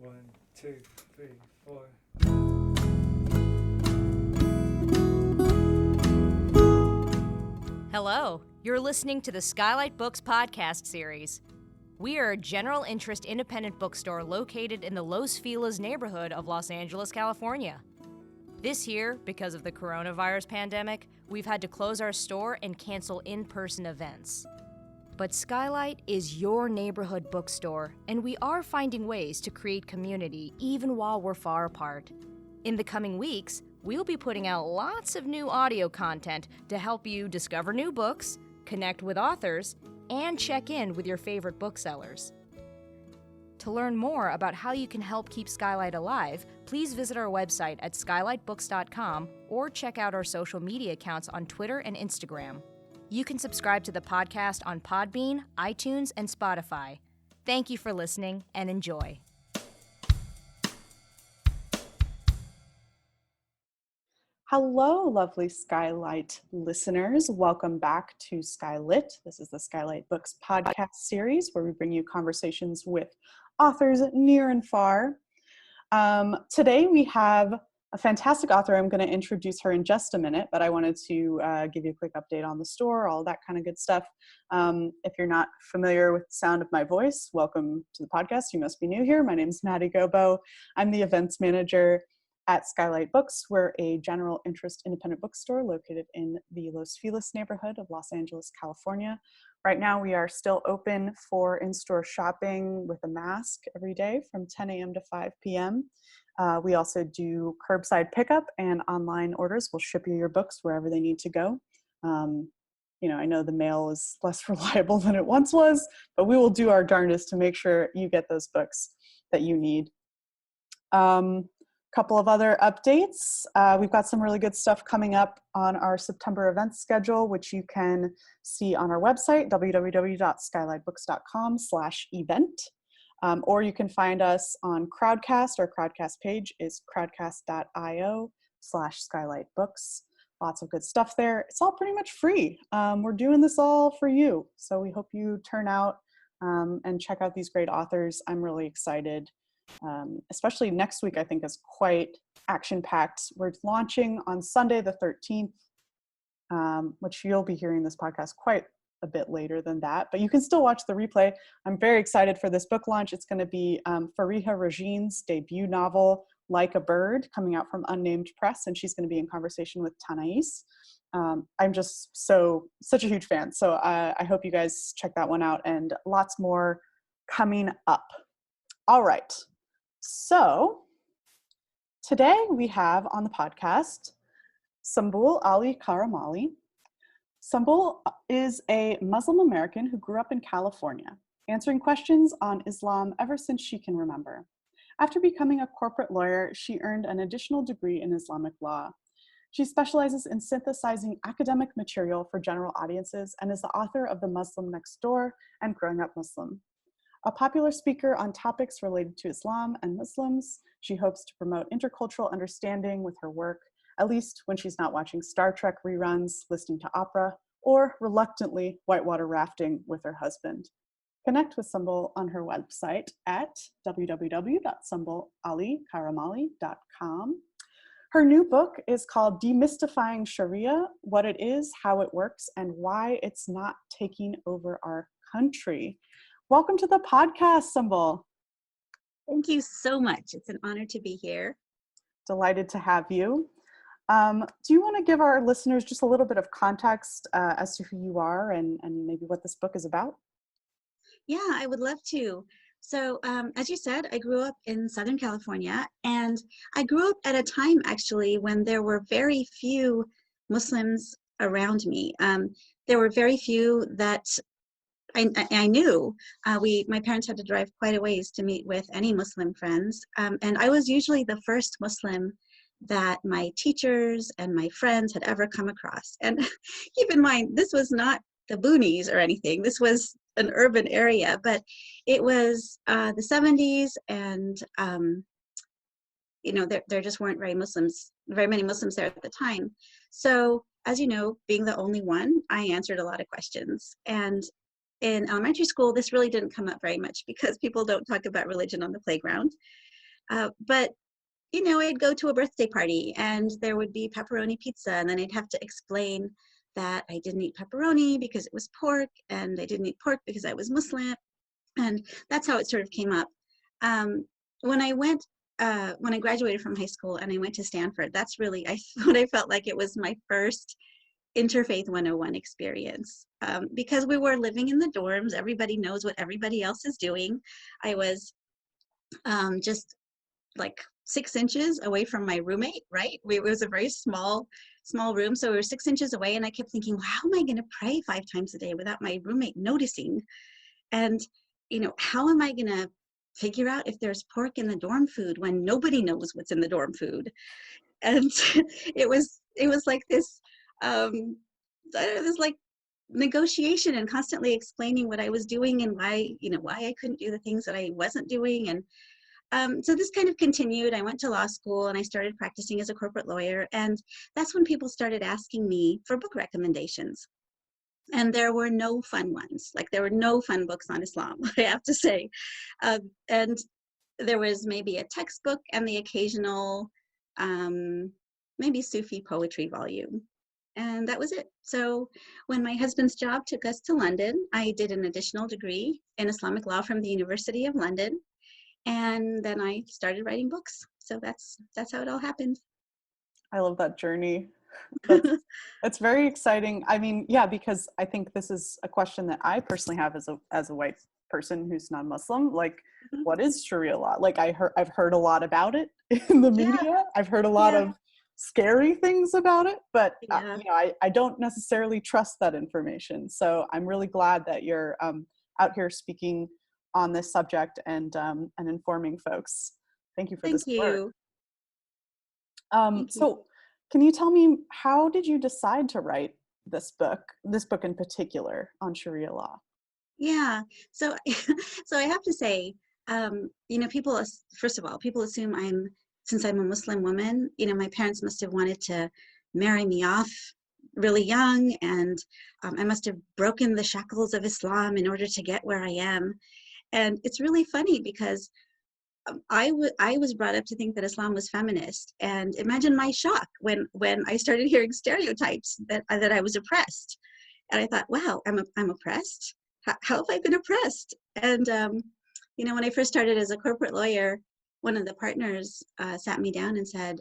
One, two, three, four. Hello, you're listening to the SKYLIT Books podcast series. We are a general interest independent bookstore located in the Los Feliz neighborhood of Los Angeles, California. This year, because of the coronavirus pandemic, we've had to close our store and cancel in-person events. But SKYLIT is your neighborhood bookstore, and we are finding ways to create community even while we're far apart. In the coming weeks, we'll be putting out lots of new audio content to help you discover new books, connect with authors, and check in with your favorite booksellers. To learn more about how you can help keep SKYLIT alive, please visit our website at skylitebooks.com or check out our social media accounts on Twitter and Instagram. You can subscribe to the podcast on Podbean, iTunes, and Spotify. Thank you for listening and enjoy. Hello, lovely SKYLIT listeners. Welcome back to SKYLIT. This is the SKYLIT Books podcast series where we bring you conversations with authors near and far. Today we have a fantastic author. I'm going to introduce her in just a minute, but I wanted to give you a quick update on the store, all that kind of good stuff. If you're not familiar with the sound of my voice, welcome to the podcast. You must be new here. My name is Maddie Gobbo. I'm the events manager at SKYLIT Books. We're a general interest independent bookstore located in the Los Feliz neighborhood of Los Angeles, California. Right now we are still open for in-store shopping with a mask every day from 10 a.m. to 5 p.m. We also do curbside pickup and online orders. We'll ship you your books wherever they need to go. I know the mail is less reliable than it once was, but we will do our darndest to make sure you get those books that you need. Couple of other updates. We've got some really good stuff coming up on our September event schedule, which you can see on our website, www.skylitebooks.com/event. Or you can find us on Crowdcast. Our Crowdcast page is crowdcast.io/skylitebooks. Lots of good stuff there. It's all pretty much free. We're doing this all for you. So we hope you turn out and check out these great authors. I'm really excited. Especially next week, I think is quite action-packed. We're launching on Sunday the 13th, which you'll be hearing this podcast quite a bit later than that, but you can still watch the replay. I'm very excited for this book launch. It's going to be Fariha Rajine's debut novel, Like a Bird, coming out from Unnamed Press, and she's going to be in conversation with Tanais. I'm just such a huge fan, so I hope you guys check that one out, and lots more coming up. All right. So today we have on the podcast Sumbul Ali-Karamali. Sumbul is a Muslim American who grew up in California, answering questions on Islam ever since she can remember. After becoming a corporate lawyer, she earned an additional degree in Islamic law. She specializes in synthesizing academic material for general audiences and is the author of The Muslim Next Door and Growing Up Muslim. A popular speaker on topics related to Islam and Muslims, she hopes to promote intercultural understanding with her work, at least when she's not watching Star Trek reruns, listening to opera, or reluctantly whitewater rafting with her husband. Connect with Sumbul on her website at www.sumbulali-karamali.com. Her new book is called Demystifying Sharia, What It Is, How It Works, and Why It's Not Taking Over Our Country. Welcome to the podcast, Sumbul. Thank you so much. It's an honor to be here. Delighted to have you. Do you want to give our listeners just a little bit of context as to who you are and maybe what this book is about? Yeah, I would love to. So as you said, I grew up in Southern California, and I grew up at a time actually when there were very few Muslims around me. There were very few that I knew. My parents had to drive quite a ways to meet with any Muslim friends. And I was usually the first Muslim that my teachers and my friends had ever come across. And keep in mind, this was not the boonies or anything. This was an urban area, but it was the 70s, and there just weren't very many Muslims there at the time. So as you know, being the only one, I answered a lot of questions. And in elementary school, this really didn't come up very much because people don't talk about religion on the playground. But I'd go to a birthday party and there would be pepperoni pizza, and then I'd have to explain that I didn't eat pepperoni because it was pork, and I didn't eat pork because I was Muslim. And that's how it sort of came up. When I graduated from high school and I went to Stanford, that's really what I felt like it was my first Interfaith 101 experience, because we were living in the dorms. Everybody knows what everybody else is doing. I was just like 6 inches away from my roommate, right? It was a very small room. So we were 6 inches away, and I kept thinking, well, how am I going to pray 5 times a day without my roommate noticing? And, how am I going to figure out if there's pork in the dorm food when nobody knows what's in the dorm food? And it was like this, this like negotiation, and constantly explaining what I was doing and why I couldn't do the things that I wasn't doing. And so this kind of continued. I went to law school and I started practicing as a corporate lawyer. And that's when people started asking me for book recommendations. And there were no fun ones. Like, there were no fun books on Islam, I have to say. And there was maybe a textbook and the occasional maybe Sufi poetry volume. And that was it. So when my husband's job took us to London, I did an additional degree in Islamic law from the University of London. And then I started writing books. So that's how it all happened. I love that journey. That's very exciting. I mean, yeah, because I think this is a question that I personally have as a white person who's non-Muslim. Like, what is Sharia law? Like, I've heard a lot about it in the media. I've heard a lot of scary things about it, but I don't necessarily trust that information. So I'm really glad that you're out here speaking on this subject and informing folks. Thank you for this work. So can you tell me, how did you decide to write this book in particular on Sharia law? Yeah, so I have to say, people, first of all, people assume since I'm a Muslim woman, my parents must have wanted to marry me off really young, and I must have broken the shackles of Islam in order to get where I am. And it's really funny because I was brought up to think that Islam was feminist, and imagine my shock when I started hearing stereotypes that I was oppressed, and I thought, wow, I'm oppressed. How have I been oppressed? And when I first started as a corporate lawyer, one of the partners sat me down and said,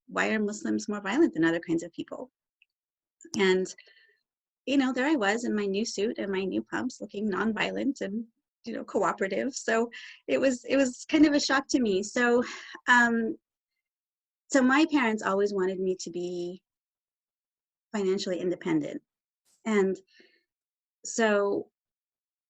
"Why are Muslims more violent than other kinds of people?" And there I was in my new suit and my new pumps, looking nonviolent and cooperative. So it was kind of a shock to me. So so my parents always wanted me to be financially independent, and so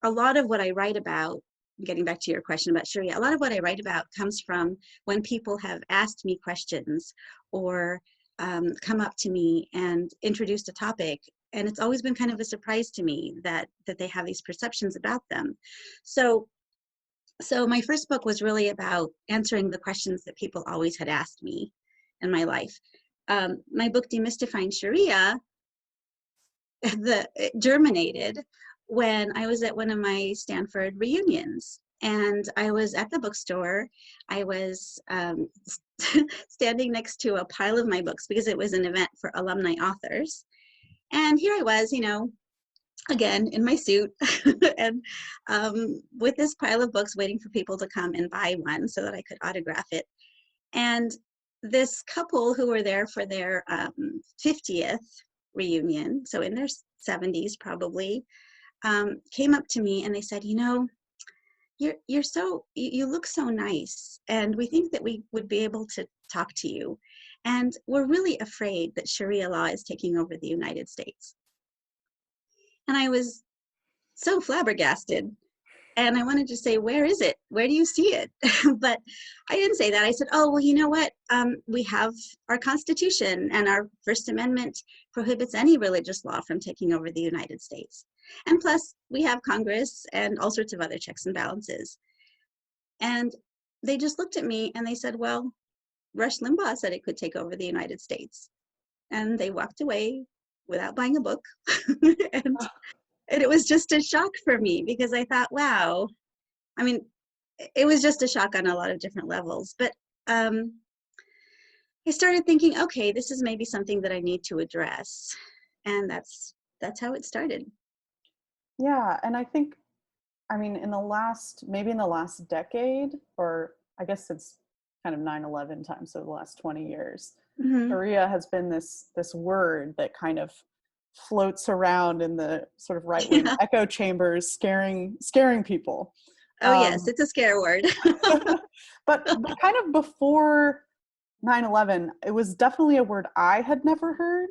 a lot of what I write about, getting back to your question about Sharia, a lot of what I write about comes from when people have asked me questions or come up to me and introduced a topic. And it's always been kind of a surprise to me that they have these perceptions about them. So my first book was really about answering the questions that people always had asked me in my life. My book, Demystifying Sharia, it germinated when I was at one of my Stanford reunions. And I was at the bookstore. I was standing next to a pile of my books because it was an event for alumni authors. And here I was, again, in my suit and with this pile of books waiting for people to come and buy one so that I could autograph it. And this couple who were there for their 50th reunion, so in their 70s probably, came up to me and they said, you look so nice, and we think that we would be able to talk to you. And we're really afraid that Sharia law is taking over the United States. And I was so flabbergasted. And I wanted to say, where is it? Where do you see it? But I didn't say that. I said, oh, well, you know what? We have our Constitution, and our First Amendment prohibits any religious law from taking over the United States. And plus, we have Congress and all sorts of other checks and balances. And they just looked at me and they said, well, Rush Limbaugh said it could take over the United States. And they walked away without buying a book. And it was just a shock for me because I thought, wow, I mean, it was just a shock on a lot of different levels. But I started thinking, okay, this is maybe something that I need to address. And that's how it started. Yeah, and I think, I mean, maybe in the last decade, or I guess it's kind of 9/11 time, so the last 20 years, Mm-hmm. Sharia has been this word that kind of floats around in the sort of right-wing Yeah. echo chambers, scaring people. Oh, yes, it's a scare word. But kind of before 9/11, it was definitely a word I had never heard.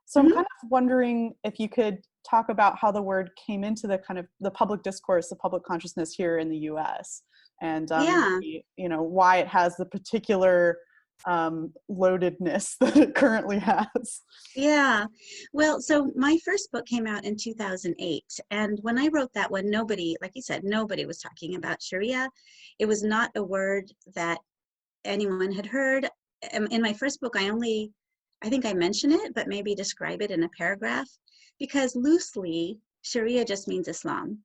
So I'm Mhm. kind of wondering if you could talk about how the word came into the kind of the public discourse, the public consciousness here in the U.S., and Yeah. you know, why it has the particular loadedness that it currently has. Yeah. Well, so my first book came out in 2008. And when I wrote that one, nobody, like you said, nobody was talking about Sharia. It was not a word that anyone had heard. In my first book, I think I mention it, but maybe describe it in a paragraph, because loosely, Sharia just means Islam.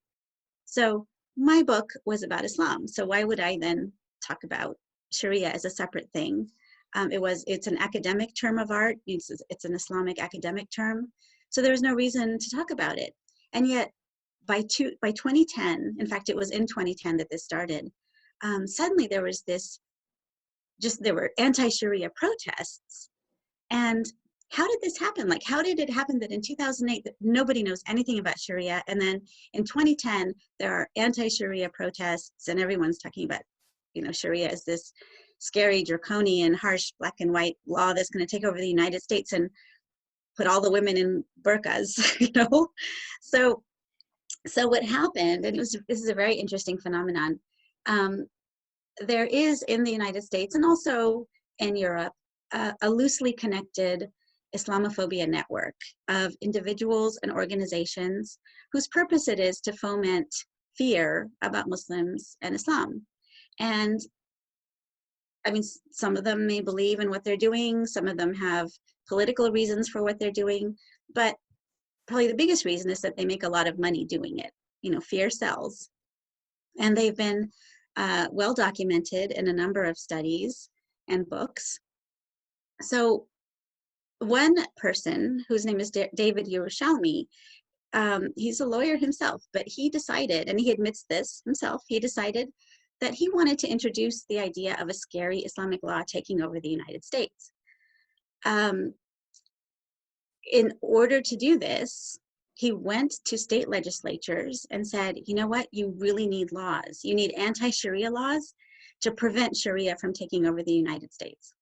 So my book was about Islam. So why would I then talk about Sharia as a separate thing? It's an academic term of art. It's an Islamic academic term. So there was no reason to talk about it. And yet by 2010, in fact, it was in 2010 that this started, suddenly there were anti-Sharia protests. And how did this happen? Like, how did it happen that in 2008 that nobody knows anything about Sharia, and then in 2010 there are anti-Sharia protests, and everyone's talking about, Sharia as this scary, draconian, harsh, black and white law that's going to take over the United States and put all the women in burqas, So what happened, and this is a very interesting phenomenon. There is in the United States and also in Europe a loosely connected Islamophobia network of individuals and organizations whose purpose it is to foment fear about Muslims and Islam. And I mean, some of them may believe in what they're doing, some of them have political reasons for what they're doing, but probably the biggest reason is that they make a lot of money doing it. Fear sells. And they've been well documented in a number of studies and books. So one person whose name is David Yerushalmi, he's a lawyer himself, but he decided, and he admits this himself, he decided that he wanted to introduce the idea of a scary Islamic law taking over the United States. In order to do this, he went to state legislatures and said, you know what, you really need laws. You need anti-Sharia laws to prevent Sharia from taking over the United States.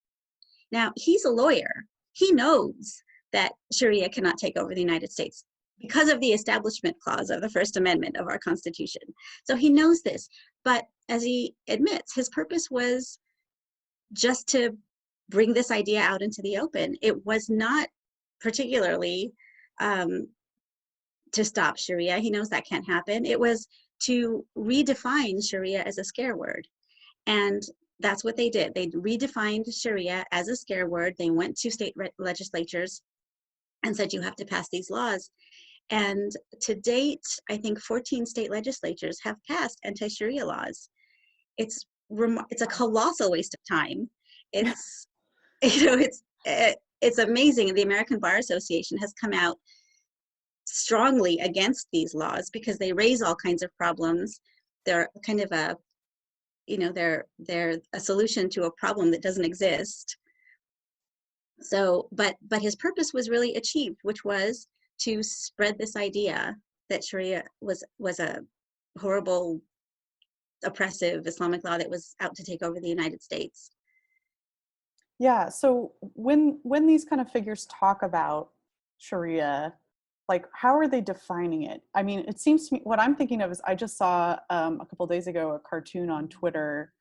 Now, he's a lawyer. He knows that Sharia cannot take over the United States because of the Establishment Clause of the First Amendment of our Constitution. So he knows this. But as he admits, his purpose was just to bring this idea out into the open. It was not particularly to stop Sharia. He knows that can't happen. It was to redefine Sharia as a scare word. And that's what they did. They redefined Sharia as a scare word. They went to state legislatures and said, you have to pass these laws. And to date, I think 14 state legislatures have passed anti-Sharia laws. It's a colossal waste of time. It's, it's amazing. The American Bar Association has come out strongly against these laws because they raise all kinds of problems. They're kind of they're a solution to a problem that doesn't exist. So, but his purpose was really achieved, which was to spread this idea that Sharia was a horrible, oppressive Islamic law that was out to take over the United States. Yeah, so when these kind of figures talk about Sharia, like, how are they defining it? I mean, it seems to me, what I'm thinking of is, I just saw a couple of days ago a cartoon on Twitter,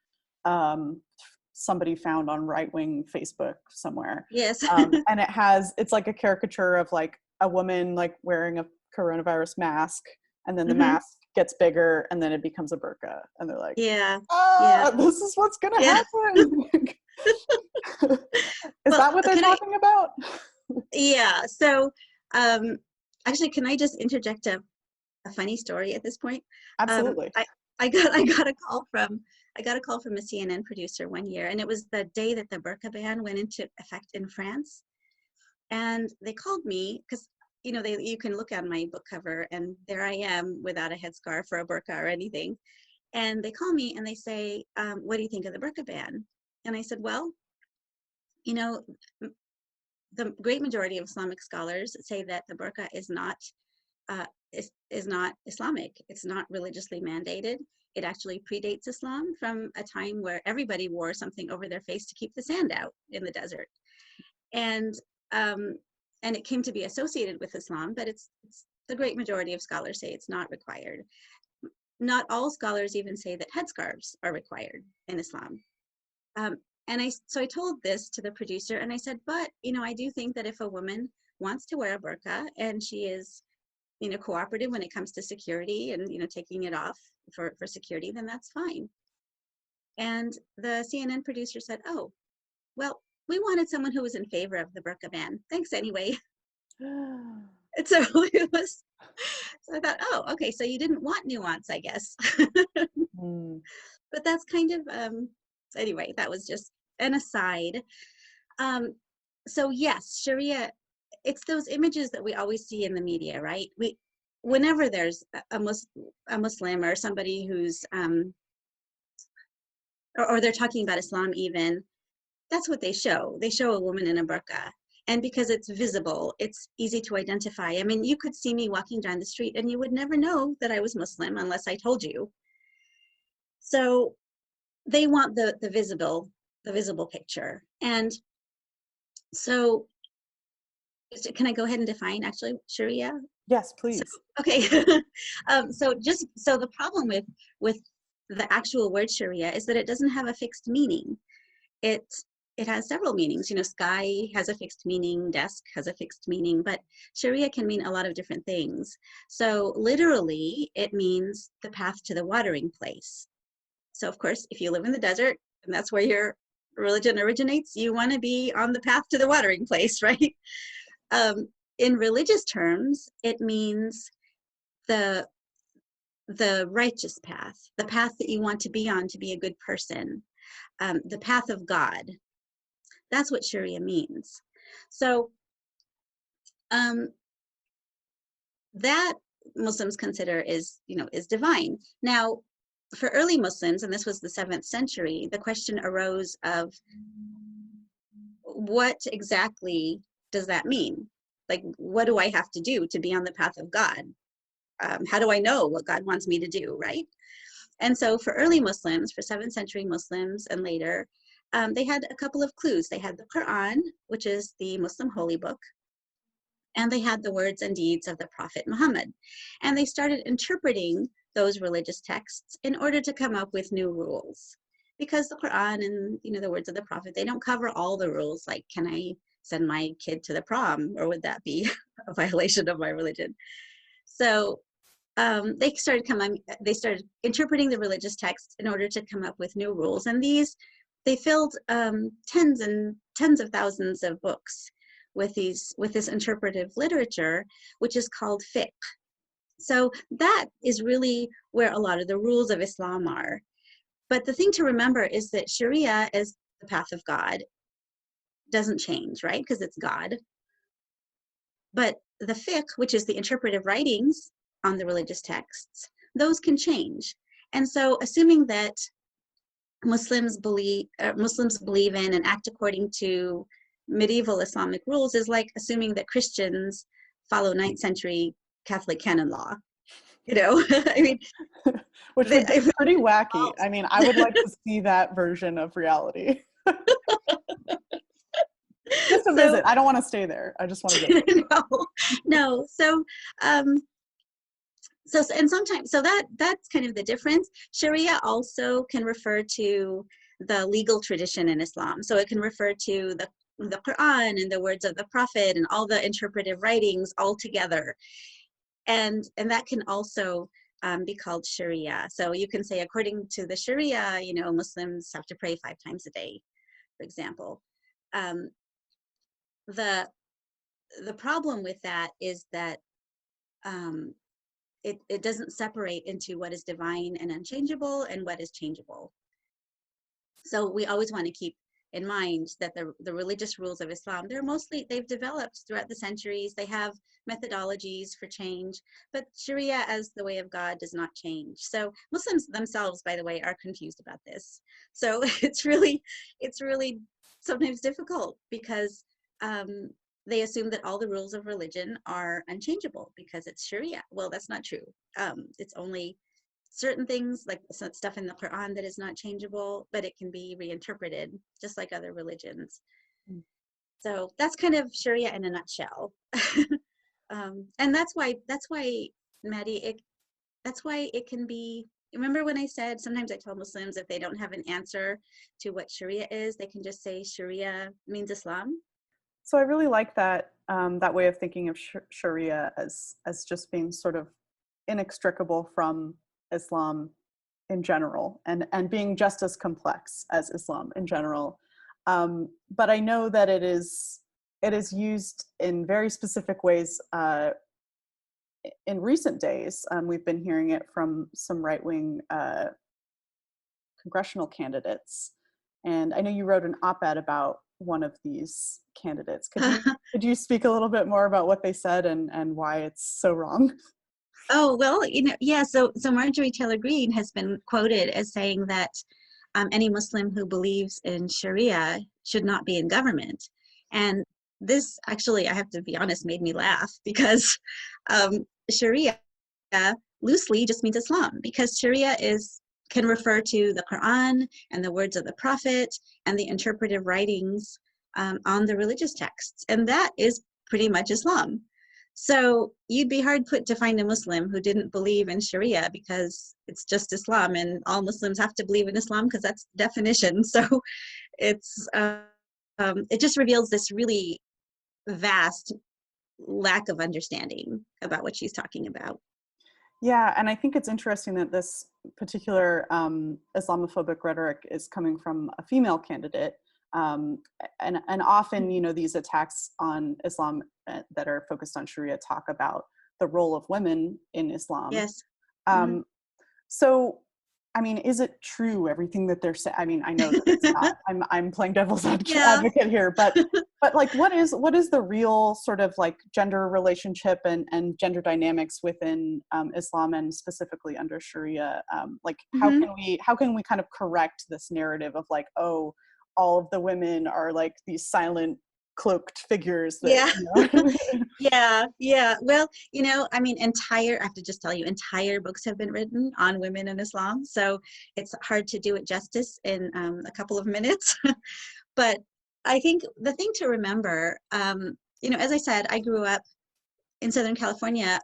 somebody found on right-wing Facebook somewhere. Yes. And it's like a caricature of like a woman like wearing a coronavirus mask, and then the mask gets bigger, and then it becomes a burqa, and they're like, yeah, this is what's gonna happen. Is that what they're talking about? Yeah. So actually, can I just interject a funny story at this point? Absolutely. I got a call from a CNN producer one year, and it was the day that the burqa ban went into effect in France. And they called me because, you know, you can look on my book cover, and there I am without a headscarf or a burqa or anything. And they call me and they say, what do you think of the burqa ban? And I said, well, you know, the great majority of Islamic scholars say that the burqa is not Islamic. It's not religiously mandated. It actually predates Islam from a time where everybody wore something over their face to keep the sand out in the desert. And it came to be associated with Islam, but it's the great majority of scholars say it's not required. Not all scholars even say that headscarves are required in Islam. So I told this to the producer, and I said, but, you know, I do think that if a woman wants to wear a burqa and she is, you know, cooperative when it comes to security and, you know, taking it off for security, then that's fine. And the CNN producer said, oh, well, we wanted someone who was in favor of the burqa ban. Thanks anyway. And so it was, so I thought, oh, okay, so you didn't want nuance, I guess. But that's kind of, anyway, that was just an aside. So yes, Sharia, it's those images that we always see in the media, right? Whenever there's a Muslim or somebody who's, or they're talking about Islam even, that's what they show. They show a woman in a burqa. And because it's visible, it's easy to identify. I mean, you could see me walking down the street and you would never know that I was Muslim unless I told you. So they want the visible picture. And so can I go ahead and define actually Sharia? Yes, please. So, okay. So the problem with the actual word Sharia is that it doesn't have a fixed meaning. It has several meanings. You know, sky has a fixed meaning, desk has a fixed meaning, but Sharia can mean a lot of different things. So literally, it means the path to the watering place. So of course, if you live in the desert and that's where your religion originates, you want to be on the path to the watering place, right? In religious terms, it means the righteous path, the path that you want to be on to be a good person, the path of God. That's what Sharia means. So that Muslims consider is divine. Now, for early Muslims, and this was the 7th century, the question arose of what exactly does that mean? Like, what do I have to do to be on the path of God? How do I know what God wants me to do, right? And so for early Muslims, for 7th century Muslims and later, they had a couple of clues. They had the Quran, which is the Muslim holy book, and they had the words and deeds of the Prophet Muhammad. And they started interpreting those religious texts in order to come up with new rules. Because the Quran and, you know, the words of the Prophet, they don't cover all the rules, like, can I send my kid to the prom, or would that be a violation of my religion? So they started interpreting the religious texts in order to come up with new rules. And they filled tens and tens of thousands of books with this interpretive literature, which is called fiqh. So that is really where a lot of the rules of Islam are. But the thing to remember is that Sharia, as the path of God, doesn't change, right? Because it's God. But the fiqh, which is the interpretive writings on the religious texts, those can change. And so assuming that Muslims believe in and act according to medieval Islamic rules is like assuming that Christians follow 9th century Catholic canon law. You know, I mean, which would be pretty wacky. I mean, I would like to see that version of reality. Just a visit. I don't want to stay there. I just want to visit. No. So that's kind of the difference. Sharia also can refer to the legal tradition in Islam. So it can refer to the Quran and the words of the Prophet and all the interpretive writings all together. And that can also be called Sharia. So you can say, according to the Sharia, you know, Muslims have to pray 5 times a day, for example. The problem with that is that it doesn't separate into what is divine and unchangeable and what is changeable. So we always want to keep in mind that the religious rules of Islam, they've developed throughout the centuries. They have methodologies for change, but Sharia as the way of God does not change. So Muslims themselves, by the way, are confused about this. So it's really sometimes difficult because they assume that all the rules of religion are unchangeable because it's Sharia. Well, that's not true. It's only certain things, like some stuff in the Quran, that is not changeable, but it can be reinterpreted just like other religions. So that's kind of Sharia in a nutshell. And that's why, Maddie, that's why it can be, remember when I said sometimes I tell Muslims if they don't have an answer to what Sharia is, they can just say Sharia means Islam. So I really like that that way of thinking of Sharia as just being sort of inextricable from Islam in general, and being just as complex as Islam in general. But I know that it is used in very specific ways in recent days. We've been hearing it from some right-wing congressional candidates. And I know you wrote an op-ed about one of these candidates. Could you speak a little bit more about what they said and why it's so wrong? Oh, well, yeah, so Marjorie Taylor Greene has been quoted as saying that any Muslim who believes in Sharia should not be in government. And this actually, I have to be honest, made me laugh because Sharia loosely just means Islam, because Sharia can refer to the Quran and the words of the Prophet and the interpretive writings on the religious texts. And that is pretty much Islam. So you'd be hard put to find a Muslim who didn't believe in Sharia, because it's just Islam, and all Muslims have to believe in Islam because that's the definition. So it's it just reveals this really vast lack of understanding about what she's talking about. Yeah, and I think it's interesting that this particular Islamophobic rhetoric is coming from a female candidate. And often, these attacks on Islam that are focused on Sharia talk about the role of women in Islam. Yes. So, I mean, is it true, everything that they're saying? I mean, I know that it's not. I'm playing devil's advocate here, but like, what is the real sort of like gender relationship and gender dynamics within Islam, and specifically under Sharia? Like, how can we kind of correct this narrative of like, oh, all of the women are like these silent, cloaked figures that, yeah. Well, I mean, I have to just tell you, entire books have been written on women in Islam, so it's hard to do it justice in a couple of minutes. But I think the thing to remember, as I said, I grew up in Southern California.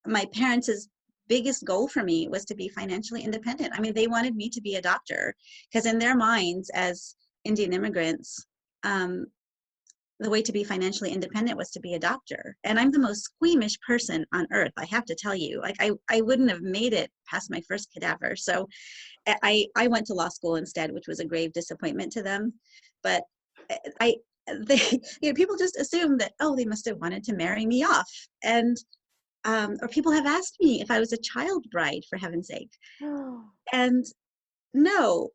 My parents' biggest goal for me was to be financially independent. I mean, they wanted me to be a doctor, because in their minds as Indian immigrants, the way to be financially independent was to be a doctor. And I'm the most squeamish person on earth, I have to tell you. Like, I wouldn't have made it past my first cadaver. So I went to law school instead, which was a grave disappointment to them. But people just assume that, oh, they must have wanted to marry me off. And or people have asked me if I was a child bride, for heaven's sake. And no,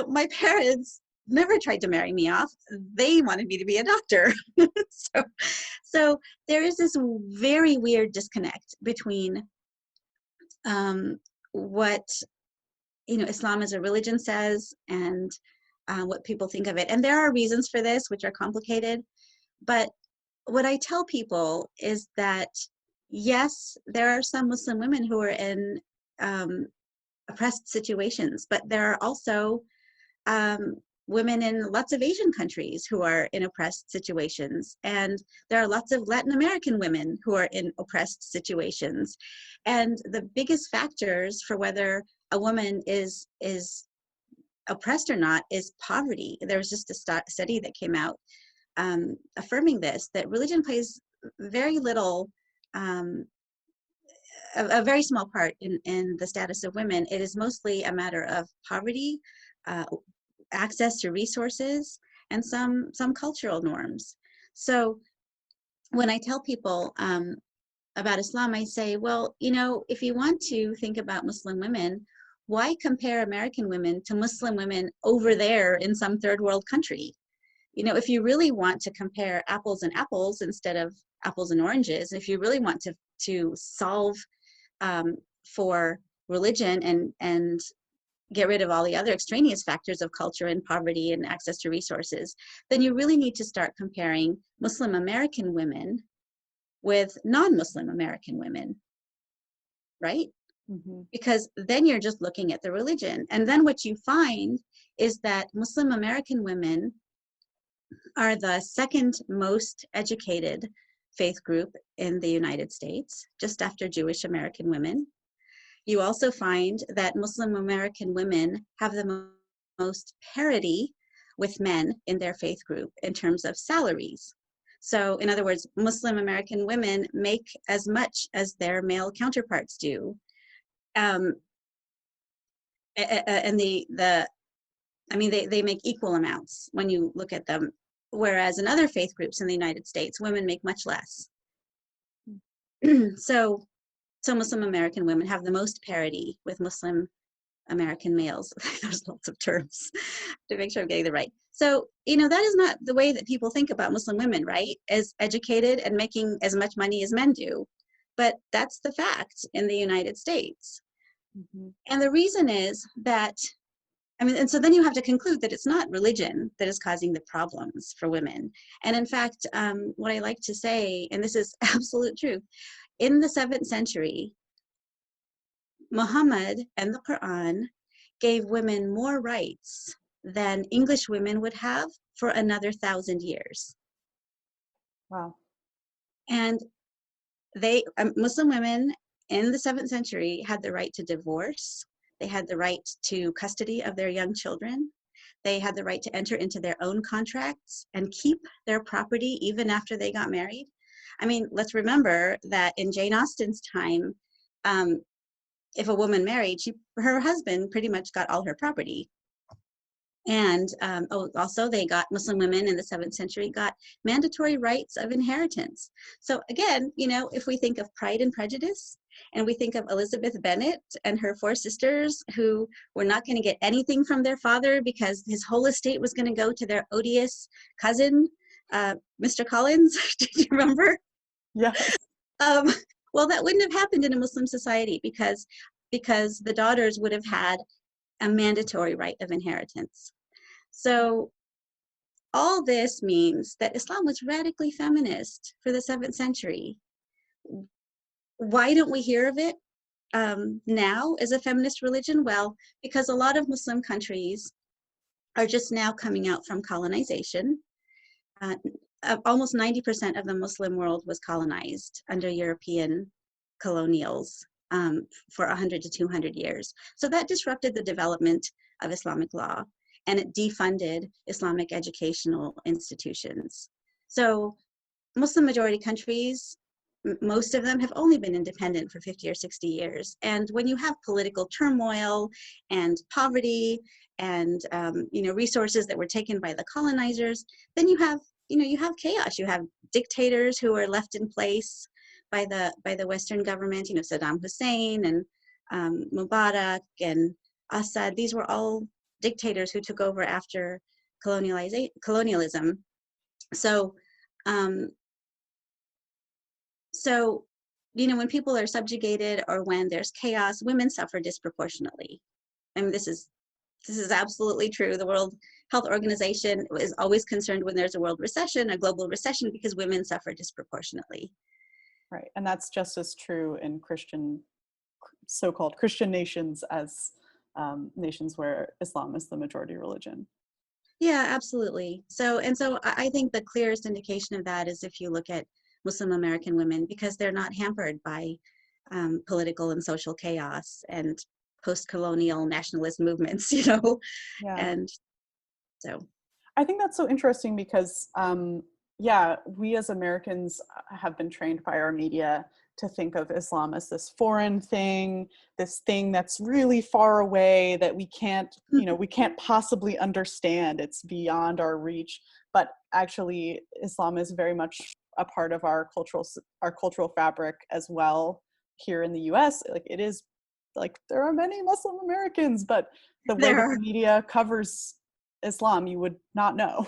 my parents never tried to marry me off. They wanted me to be a doctor. So there is this very weird disconnect between what Islam as a religion says and what people think of it. And there are reasons for this, which are complicated. But what I tell people is that, yes, there are some Muslim women who are in oppressed situations, but there are also women in lots of Asian countries who are in oppressed situations. And there are lots of Latin American women who are in oppressed situations. And the biggest factors for whether a woman is oppressed or not is poverty. There was just a study that came out affirming this, that religion plays very little, a very small part in the status of women. It is mostly a matter of poverty, access to resources, and some cultural norms. So when I tell people about Islam, I say, well, you know, if you want to think about Muslim women, why compare American women to Muslim women over there in some third world country? You know, if you really want to compare apples and apples instead of apples and oranges, if you really want to solve for religion and get rid of all the other extraneous factors of culture and poverty and access to resources, then you really need to start comparing Muslim American women with non-Muslim American women, right? Mm-hmm. Because then you're just looking at the religion. And then what you find is that Muslim American women are the second most educated faith group in the United States, just after Jewish American women. You also find that Muslim American women have the most parity with men in their faith group in terms of salaries. So in other words, Muslim American women make as much as their male counterparts do. And they make equal amounts when you look at them. Whereas in other faith groups in the United States, women make much less. So Muslim American women have the most parity with Muslim American males. There's lots of terms to make sure I'm getting the right. So, you know, that is not the way that people think about Muslim women, right? As educated and making as much money as men do. But that's the fact in the United States. Mm-hmm. And the reason is that, I mean, and so then you have to conclude that it's not religion that is causing the problems for women. And in fact, what I like to say, and this is absolute truth, in the 7th century, Muhammad and the Quran gave women more rights than English women would have for another 1,000 years. Wow. And Muslim women in the 7th century had the right to divorce. They had the right to custody of their young children. They had the right to enter into their own contracts and keep their property even after they got married. I mean, let's remember that in Jane Austen's time, if a woman married, her husband pretty much got all her property. And also Muslim women in the 7th century got mandatory rights of inheritance. So again, you know, if we think of Pride and Prejudice, and we think of Elizabeth Bennet and her 4 sisters who were not going to get anything from their father because his whole estate was going to go to their odious cousin, Mr. Collins. Did you remember? Yes. Well, that wouldn't have happened in a Muslim society because the daughters would have had a mandatory right of inheritance. So all this means that Islam was radically feminist for the 7th century. Why don't we hear of it now as a feminist religion? Well, because a lot of Muslim countries are just now coming out from colonization. Almost 90% of the Muslim world was colonized under European colonials for 100 to 200 years. So that disrupted the development of Islamic law, and it defunded Islamic educational institutions. So Muslim majority countries, most of them have only been independent for 50 or 60 years. And when you have political turmoil and poverty and resources that were taken by the colonizers, then you have chaos. You have dictators who are left in place by the Western government, Saddam Hussein and Mubarak and Assad. These were all dictators who took over after colonialism. So when people are subjugated or when there's chaos, women suffer disproportionately. I mean, this is absolutely true. The World Health Organization is always concerned when there's a world recession, a global recession, because women suffer disproportionately. Right, and that's just as true in so-called Christian nations as nations where Islam is the majority religion. Yeah, absolutely. So I think the clearest indication of that is if you look at Muslim American women, because they're not hampered by political and social chaos and post-colonial nationalist movements, Yeah. And so I think that's so interesting because we as Americans have been trained by our media to think of Islam as this foreign thing, this thing that's really far away that we can't possibly understand. It's beyond our reach. But actually, Islam is very much a part of our cultural fabric as well here in the US. Like it is like there are many Muslim Americans, but the way that the media covers Islam, you would not know.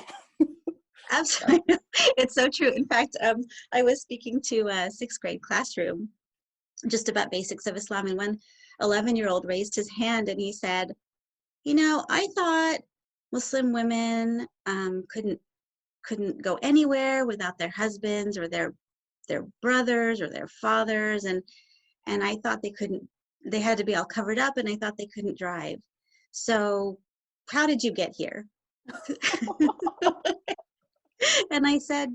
Absolutely. It's so true. In fact, I was speaking to a 6th grade classroom just about basics of Islam, and one 11-year-old raised his hand and he said, I thought Muslim women couldn't go anywhere without their husbands or their brothers or their fathers, and I thought they had to be all covered up, and I thought they couldn't drive. So how did you get here? And I said,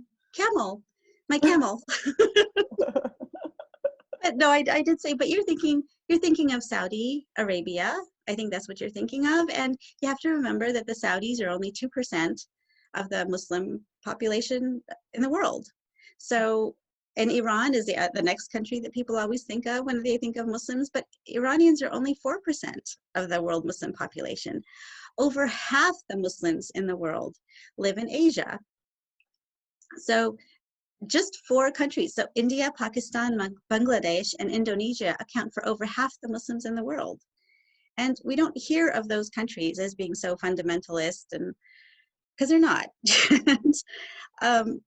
my camel. But no, I did say, but you're thinking of Saudi Arabia. I think that's what you're thinking of. And you have to remember that the Saudis are only 2% of the Muslim population in the world. So, and Iran is the next country that people always think of when they think of Muslims, but Iranians are only 4% of the world Muslim population. Over half the Muslims in the world live in Asia. So just 4 countries, so India, Pakistan, Bangladesh, and Indonesia account for over half the Muslims in the world. And we don't hear of those countries as being so fundamentalist, and because they're not.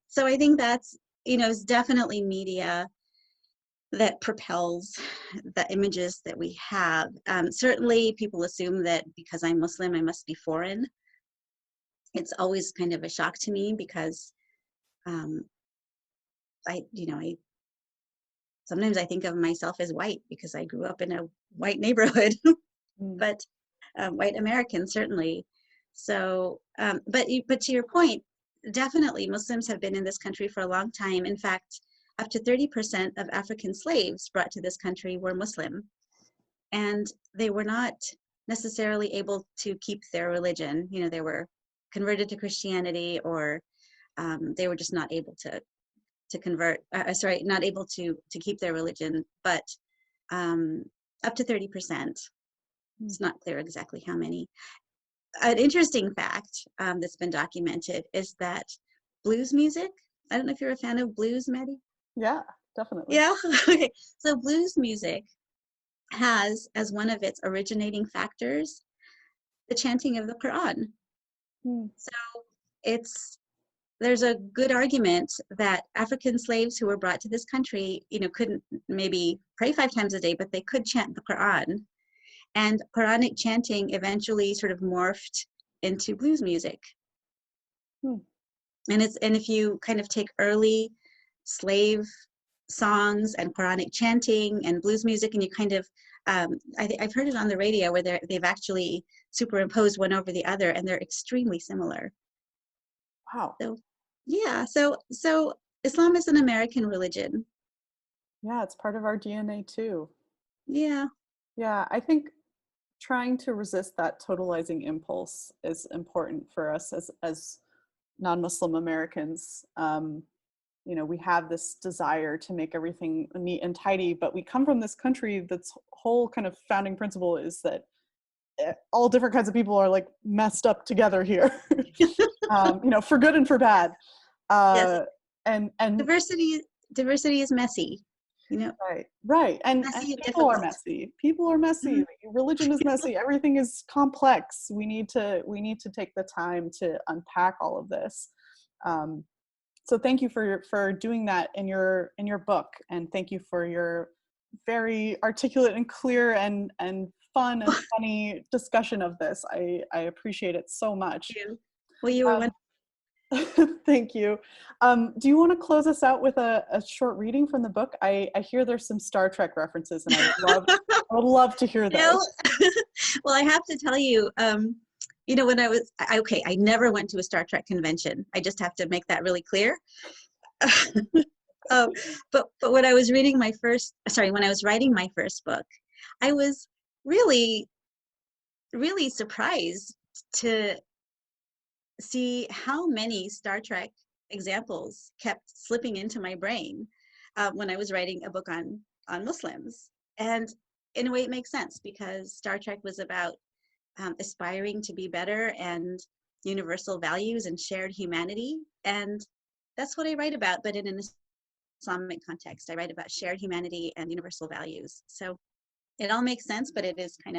So I think that's, it's definitely media that propels the images that we have. Certainly people assume that because I'm Muslim, I must be foreign. It's always kind of a shock to me because sometimes I think of myself as white because I grew up in a white neighborhood, but white American certainly. So, but to your point, definitely Muslims have been in this country for a long time. In fact, up to 30% of African slaves brought to this country were Muslim, and they were not necessarily able to keep their religion. They were converted to Christianity, or they were just not able to convert, not able to keep their religion, but up to 30%. It's not clear exactly how many. An interesting fact that's been documented is that blues music, I don't know if you're a fan of blues, Maddie? Yeah, definitely. Yeah, okay. So blues music has as one of its originating factors the chanting of the Quran. So there's a good argument that African slaves who were brought to this country, couldn't maybe pray 5 times a day, but they could chant the Quran. And Quranic chanting eventually sort of morphed into blues music. And if you kind of take early slave songs and Quranic chanting and blues music, and you kind of, I've heard it on the radio where they've actually superimposed one over the other, and they're extremely similar. Wow. So, yeah. So Islam is an American religion. Yeah, it's part of our DNA too. Yeah. Yeah, I think trying to resist that totalizing impulse is important for us as non-Muslim Americans. We have this desire to make everything neat and tidy, but we come from this country that's whole kind of founding principle is that all different kinds of people are like messed up together here, for good and for bad. Yes. And diversity is messy. Right. And people are messy. People are messy. Mm-hmm. Religion is messy. Everything is complex. We need to take the time to unpack all of this. So thank you for doing that in your book, and thank you for your very articulate and clear and fun and funny discussion of this. I appreciate it so much. Thank you. Well, you were Thank you. Do you want to close us out with a short reading from the book? I hear there's some Star Trek references, and I would love to hear those. Well, I have to tell you, when I never went to a Star Trek convention. I just have to make that really clear. But when I was writing my first book, I was really, really surprised to see how many Star Trek examples kept slipping into my brain when I was writing a book on Muslims. And in a way it makes sense, because Star Trek was about aspiring to be better and universal values and shared humanity. And that's what I write about, but in an Islamic context. I write about shared humanity and universal values. So it all makes sense, but it is kind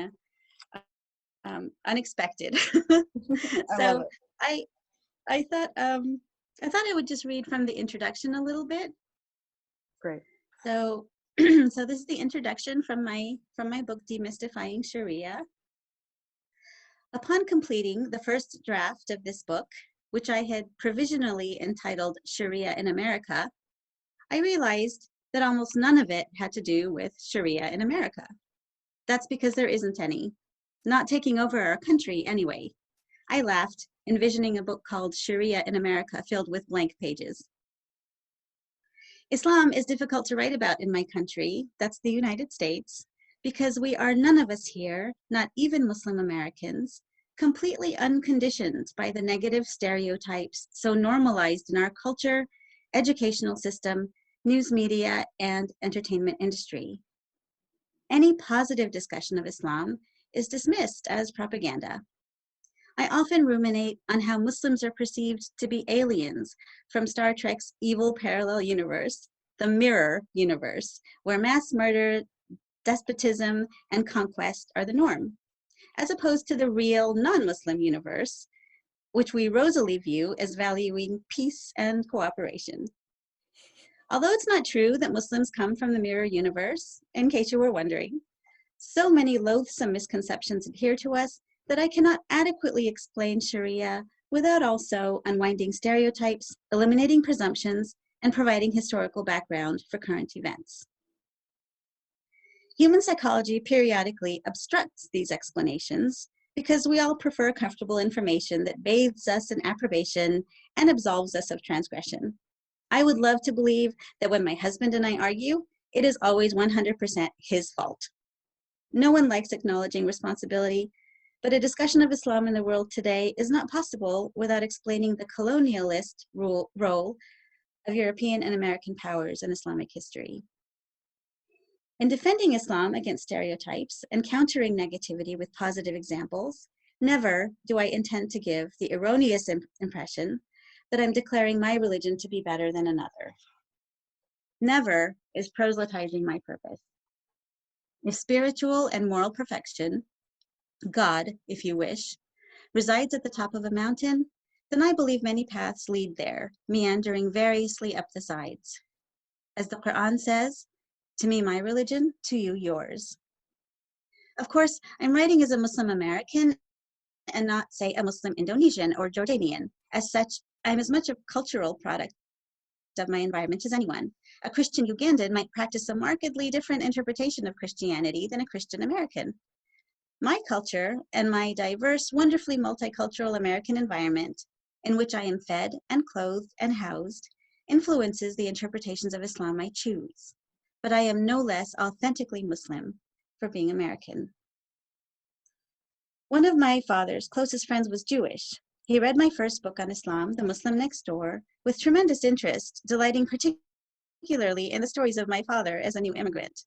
of unexpected. I love So it. I thought I would just read from the introduction a little bit. Great. So so this is the introduction from my book Demystifying Sharia. Upon completing the first draft of this book, which I had provisionally entitled Sharia in America, I realized that almost none of it had to do with Sharia in America. That's because there isn't any. Not taking over our country anyway. I laughed, envisioning a book called Sharia in America filled with blank pages. Islam is difficult to write about in my country, that's the United States, because we are none of us here, not even Muslim Americans, completely unconditioned by the negative stereotypes so normalized in our culture, educational system, news media, and entertainment industry. Any positive discussion of Islam is dismissed as propaganda. I often ruminate on how Muslims are perceived to be aliens from Star Trek's evil parallel universe, the mirror universe, where mass murder, despotism, and conquest are the norm, as opposed to the real non-Muslim universe, which we rosily view as valuing peace and cooperation. Although it's not true that Muslims come from the mirror universe, in case you were wondering, so many loathsome misconceptions adhere to us that I cannot adequately explain Sharia without also unwinding stereotypes, eliminating presumptions, and providing historical background for current events. Human psychology periodically obstructs these explanations because we all prefer comfortable information that bathes us in approbation and absolves us of transgression. I would love to believe that when my husband and I argue, it is always 100% his fault. No one likes acknowledging responsibility, but a discussion of Islam in the world today is not possible without explaining the colonialist role of European and American powers in Islamic history. In defending Islam against stereotypes and countering negativity with positive examples, never do I intend to give the erroneous impression that I'm declaring my religion to be better than another. Never is proselytizing my purpose. If spiritual and moral perfection, God, if you wish, resides at the top of a mountain, then I believe many paths lead there, meandering variously up the sides. As the Quran says, to me my religion, to you yours. Of course, I'm writing as a Muslim American and not, say, a Muslim Indonesian or Jordanian. As such, I'm as much a cultural product of my environment as anyone. A Christian Ugandan might practice a markedly different interpretation of Christianity than a Christian American. My culture and my diverse, wonderfully multicultural American environment, in which I am fed and clothed and housed, influences the interpretations of Islam I choose. But I am no less authentically Muslim for being American. One of my father's closest friends was Jewish. He read my first book on Islam, The Muslim Next Door, with tremendous interest, delighting particularly in the stories of my father as a new immigrant.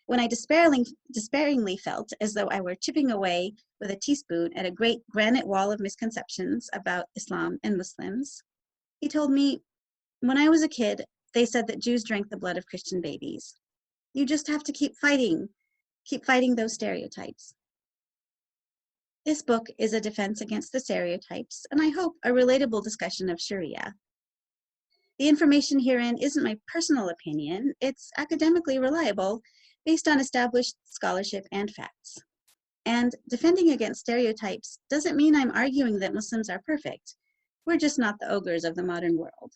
When I despairingly felt as though I were chipping away with a teaspoon at a great granite wall of misconceptions about Islam and Muslims, he told me, when I was a kid, they said that Jews drank the blood of Christian babies. You just have to keep fighting those stereotypes. This book is a defense against the stereotypes, and I hope a relatable discussion of Sharia. The information herein isn't my personal opinion, it's academically reliable, based on established scholarship and facts. And defending against stereotypes doesn't mean I'm arguing that Muslims are perfect. We're just not the ogres of the modern world.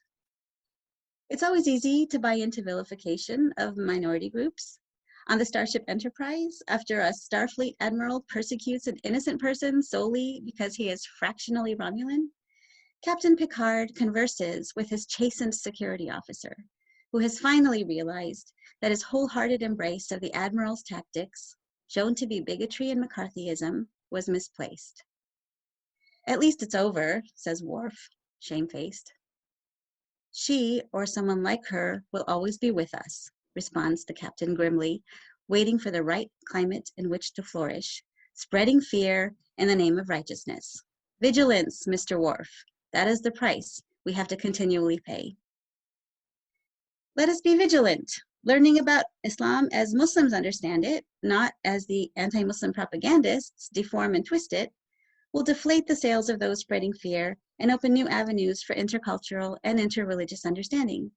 It's always easy to buy into vilification of minority groups. On the Starship Enterprise, after a Starfleet admiral persecutes an innocent person solely because he is fractionally Romulan, Captain Picard converses with his chastened security officer, who has finally realized that his wholehearted embrace of the admiral's tactics, shown to be bigotry and McCarthyism, was misplaced. At least it's over, says Worf, shamefaced. She, or someone like her, will always be with us, responds the captain grimly, waiting for the right climate in which to flourish, spreading fear in the name of righteousness. Vigilance, Mr. Worf. That is the price we have to continually pay. Let us be vigilant, learning about Islam as Muslims understand it, not as the anti-Muslim propagandists deform and twist it, will deflate the sails of those spreading fear and open new avenues for intercultural and interreligious understanding.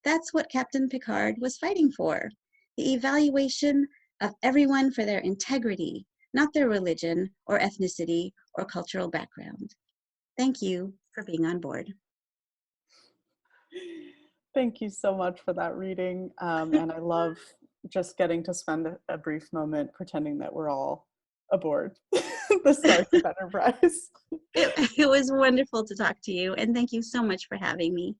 That's what Captain Picard was fighting for, the evaluation of everyone for their integrity, not their religion or ethnicity or cultural background. Thank you for being on board. Thank you so much for that reading. And I love just getting to spend a brief moment pretending that we're all aboard the Starship Enterprise. It was wonderful to talk to you, and thank you so much for having me.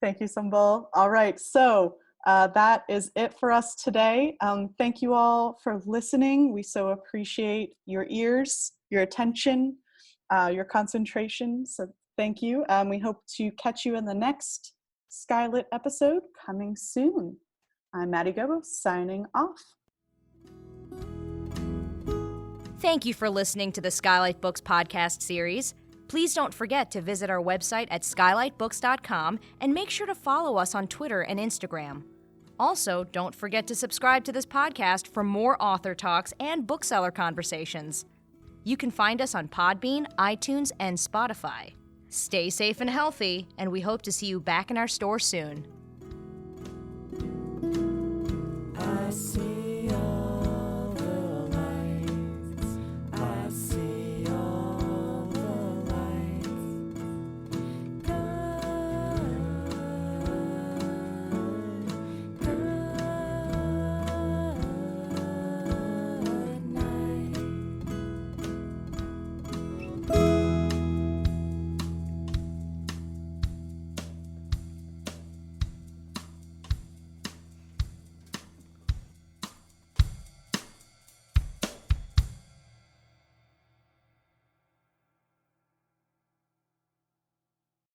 Thank you, Sumbul. All right, so that is it for us today. Thank you all for listening. We so appreciate your ears, your attention, your concentration. So thank you. We hope to catch you in the next SKYLIT episode coming soon. I'm Maddie Gobbo, signing off. Thank you for listening to the Skylight Books podcast series. Please don't forget to visit our website at skylightbooks.com and make sure to follow us on Twitter and Instagram. Also, don't forget to subscribe to this podcast for more author talks and bookseller conversations. You can find us on Podbean, iTunes, and Spotify. Stay safe and healthy, and we hope to see you back in our store soon.